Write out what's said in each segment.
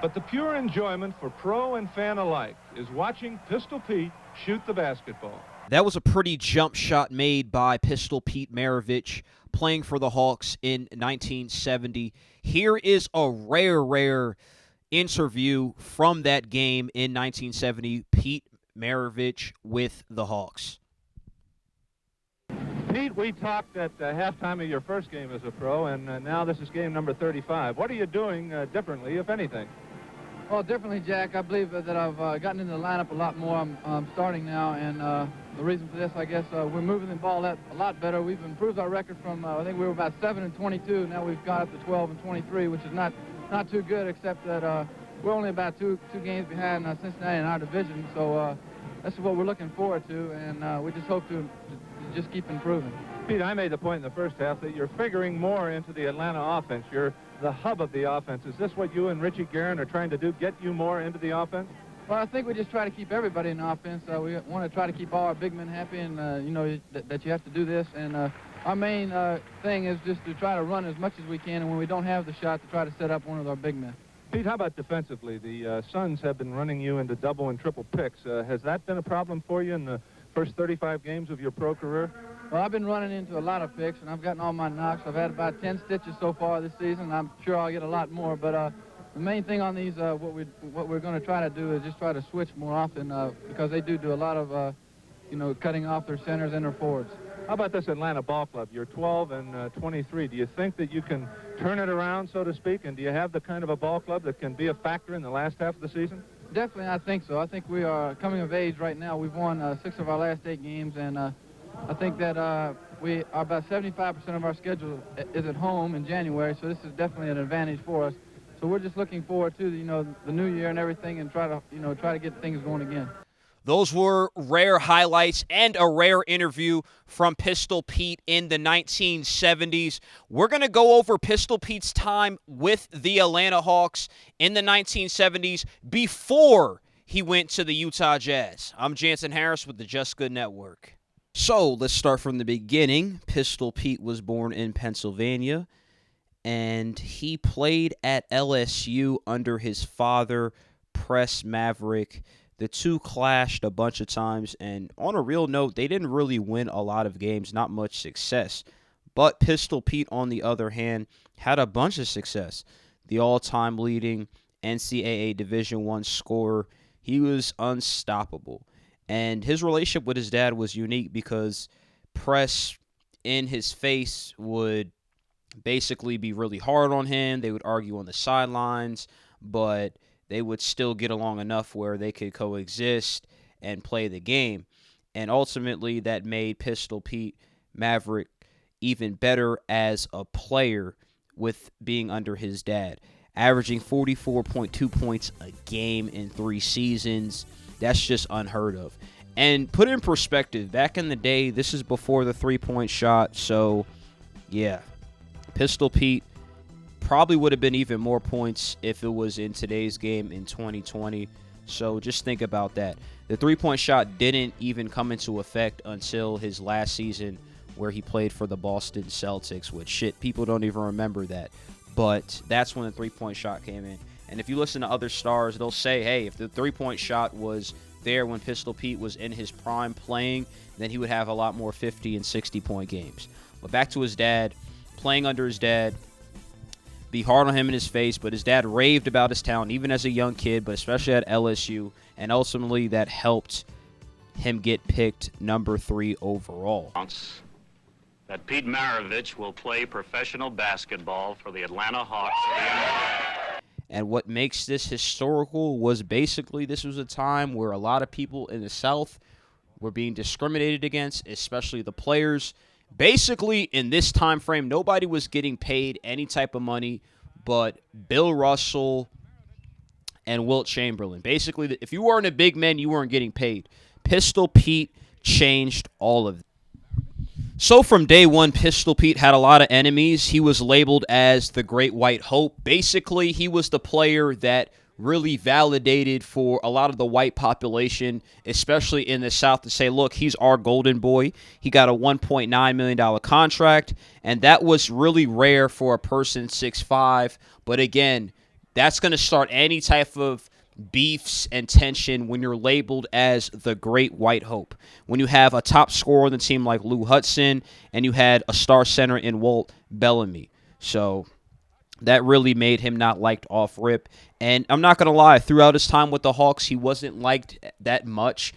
But the pure enjoyment for pro and fan alike is watching Pistol Pete shoot the basketball. That was a pretty jump shot made by Pistol Pete Maravich, playing for the Hawks in 1970. Here is a rare interview from that game in 1970, Pete Maravich with the Hawks. Pete, we talked at halftime of your first game as a pro, and now this is game number 35. What are you doing differently, if anything? Well, differently, Jack, I believe that I've gotten into the lineup a lot more. I'm starting now, and the reason for this, I guess, we're moving the ball a lot better. We've improved our record from, I think we were about 7-22. Now we've got up to 12-23, which is not too good, except that we're only about two games behind Cincinnati in our division. So that's what we're looking forward to, and we just hope to just keep improving. Pete, I made the point in the first half that you're figuring more into the Atlanta offense. You're the hub of the offense. Is this what you and Richie Guerin are trying to do, get you more into the offense? Well, I think we just try to keep everybody in the offense. We want to try to keep all our big men happy, and you know that you have to do this. And our main thing is just to try to run as much as we can, and when we don't have the shot, to try to set up one of our big men. Pete, how about defensively? The Suns have been running you into double and triple picks. Has that been a problem for you in the first 35 games of your pro career? Well, I've been running into a lot of picks, and I've gotten all my knocks. I've had about 10 stitches so far this season. I'm sure I'll get a lot more, but the main thing on these, what we're going to try to do is just try to switch more often because they do a lot of, you know, cutting off their centers and their forwards. How about this Atlanta ball club? You're 12 and 23. Do you think that you can turn it around, so to speak, and do you have the kind of a ball club that can be a factor in the last half of the season? Definitely, I think so. I think we are coming of age right now. We've won 6 of our last 8 games, and I think that we are about 75% of our schedule is at home in January, so this is definitely an advantage for us. So we're just looking forward to, you know, the new year and everything, and try to get things going again. Those were rare highlights and a rare interview from Pistol Pete in the 1970s. We're going to go over Pistol Pete's time with the Atlanta Hawks in the 1970s before he went to the Utah Jazz. I'm Jansen Harris with the Just Good Network. So let's start from the beginning. Pistol Pete was born in Pennsylvania, and he played at LSU under his father, Press Maverick. The two clashed a bunch of times, and on a real note, they didn't really win a lot of games, not much success. But Pistol Pete, on the other hand, had a bunch of success. The all-time leading NCAA Division I scorer. He was unstoppable. And his relationship with his dad was unique because Press, in his face, would basically be really hard on him. They would argue on the sidelines, but they would still get along enough where they could coexist and play the game. And ultimately, that made Pistol Pete Maverick even better as a player with being under his dad. Averaging 44.2 points a game in 3 seasons. That's just unheard of. And put in perspective, back in the day, this is before the three-point shot. So, yeah, Pistol Pete probably would have been even more points if it was in today's game in 2020. So just think about that. The three-point shot didn't even come into effect until his last season where he played for the Boston Celtics, which shit, people don't even remember that. But that's when the three-point shot came in. And if you listen to other stars, they'll say, hey, if the three-point shot was there when Pistol Pete was in his prime playing, then he would have a lot more 50 and 60-point games. But back to his dad, playing under his dad, be hard on him in his face, but his dad raved about his talent, even as a young kid, but especially at LSU, and ultimately that helped him get picked number 3 overall. That Pete Maravich will play professional basketball for the Atlanta Hawks. And what makes this historical was basically this was a time where a lot of people in the South were being discriminated against, especially the players. Basically, in this time frame, nobody was getting paid any type of money but Bill Russell and Wilt Chamberlain. Basically, if you weren't a big man, you weren't getting paid. Pistol Pete changed all of that. So from day one, Pistol Pete had a lot of enemies. He was labeled as the Great White Hope. Basically, he was the player that really validated for a lot of the white population, especially in the South, to say, look, he's our golden boy. He got a $1.9 million contract, and that was really rare for a person 6'5". But again, That's going to start any type of beefs and tension when you're labeled as the Great White Hope. When you have a top scorer on the team like Lou Hudson and you had a star center in Walt Bellamy. So that really made him not liked off rip. And I'm not going to lie, throughout his time with the Hawks, he wasn't liked that much.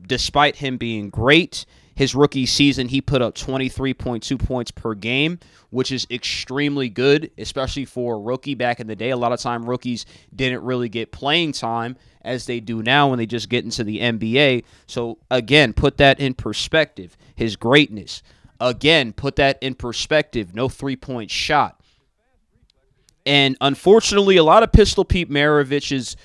Despite him being great, his rookie season, he put up 23.2 points per game, which is extremely good, especially for a rookie back in the day. A lot of time rookies didn't really get playing time as they do now when they just get into the NBA. So, again, put that in perspective. His greatness. Again, put that in perspective. No three-point shot. And unfortunately, a lot of Pistol Pete Maravich's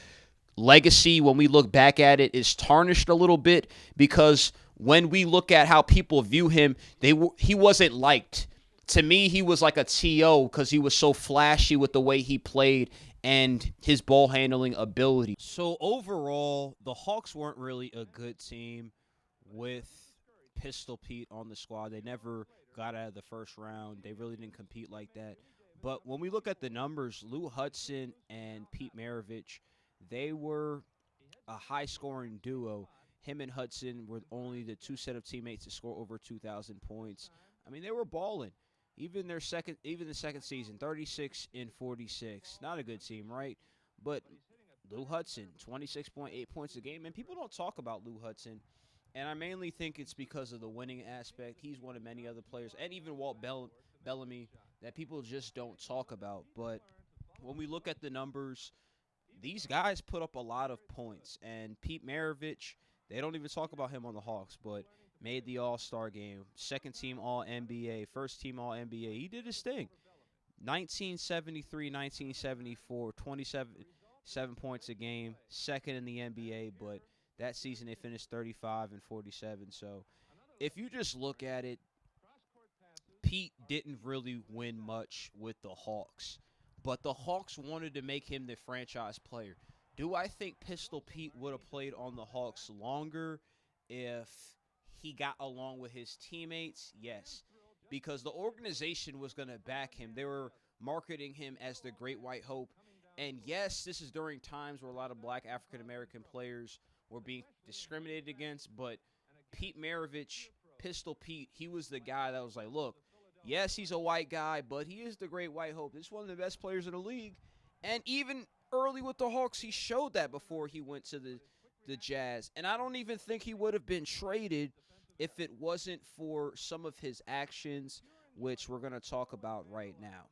legacy, when we look back at it, is tarnished a little bit because when we look at how people view him, he wasn't liked. To me, he was like a TO because he was so flashy with the way he played and his ball handling ability. So overall, the Hawks weren't really a good team with Pistol Pete on the squad. They never got out of the first round. They really didn't compete like that. But when we look at the numbers, Lou Hudson and Pete Maravich, they were a high-scoring duo. Him and Hudson were only the two set of teammates to score over 2,000 points. I mean, they were balling. Even the second season, 36 and 46. Not a good team, right? But Lou Hudson, 26.8 points a game. And people don't talk about Lou Hudson. And I mainly think it's because of the winning aspect. He's one of many other players, and even Walt Bellamy, that people just don't talk about. But when we look at the numbers, these guys put up a lot of points. And Pete Maravich, they don't even talk about him on the Hawks, but made the All-Star game, second team All-NBA, first team All-NBA. He did his thing. 1973, 1974, 27 points a game, second in the NBA, but that season they finished 35 and 47. So if you just look at it, Pete didn't really win much with the Hawks, but the Hawks wanted to make him the franchise player. Do I think Pistol Pete would have played on the Hawks longer if he got along with his teammates? Yes, because the organization was going to back him. They were marketing him as the Great White Hope. And yes, this is during times where a lot of black African-American players were being discriminated against, but Pete Maravich, Pistol Pete, he was the guy that was like, look, yes, he's a white guy, but he is the Great White Hope. This is one of the best players in the league. And even early with the Hawks, he showed that before he went to the Jazz. And I don't even think he would have been traded if it wasn't for some of his actions, which we're going to talk about right now.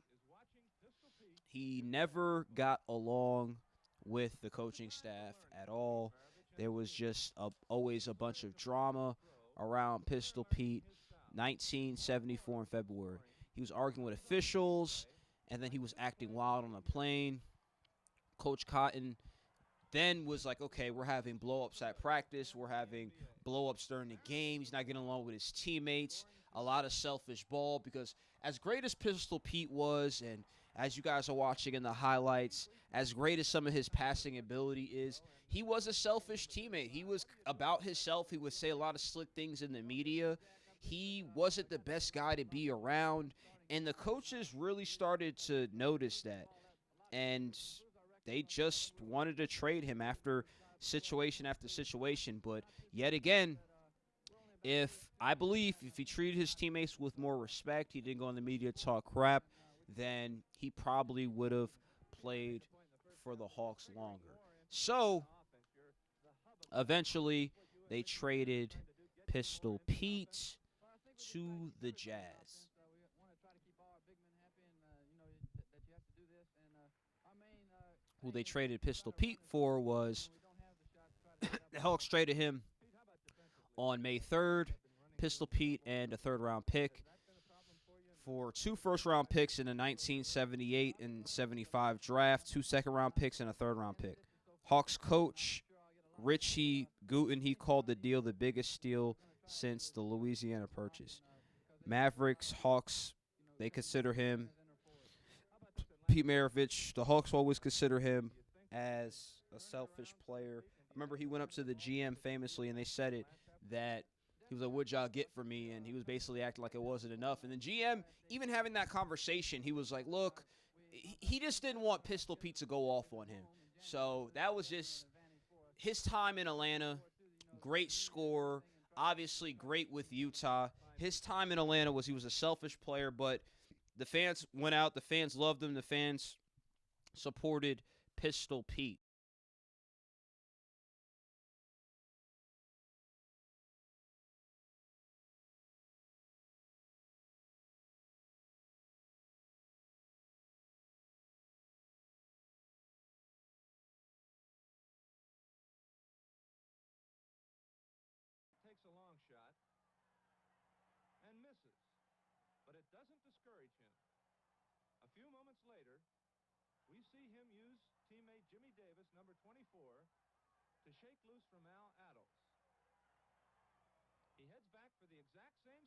He never got along with the coaching staff at all. There was just always a bunch of drama around Pistol Pete. 1974 in February. He was arguing with officials, and then he was acting wild on the plane. Coach Cotton then was like, okay, we're having blow-ups at practice. We're having blow-ups during the game. He's not getting along with his teammates. A lot of selfish ball because as great as Pistol Pete was, and as you guys are watching in the highlights, as great as some of his passing ability is, he was a selfish teammate. He was about himself. He would say a lot of slick things in the media. He wasn't the best guy to be around, and the coaches really started to notice that. And they just wanted to trade him after situation after situation. But yet again, I believe if he treated his teammates with more respect, he didn't go on the media to talk crap, then he probably would have played for the Hawks longer. So, eventually, they traded Pistol Pete to the Jazz. Who they traded Pistol Pete for was the Hawks traded him on May 3rd, Pistol Pete and a third-round pick for 2 first-round picks in the 1978 and 75 draft, 2 second-round picks, and a third-round pick. Hawks coach Richie Gooten, he called the deal the biggest steal since the Louisiana Purchase. Mavericks, Hawks, they consider him, Pete Maravich, the Hawks always consider him as a selfish player. I remember he went up to the GM famously, and they said it, that he was like, what'd y'all get for me? And he was basically acting like it wasn't enough. And the GM, even having that conversation, he was like, look, he just didn't want Pistol Pete to go off on him. So that was just his time in Atlanta. Great scorer, obviously great with Utah. His time in Atlanta he was a selfish player, but the fans went out, the fans loved him, the fans supported Pistol Pete. Takes a long shot and misses, but it doesn't discourage him. A few moments later, we see him use teammate Jimmy Davis, number 24, to shake loose from Al Ados. He heads back for the exact same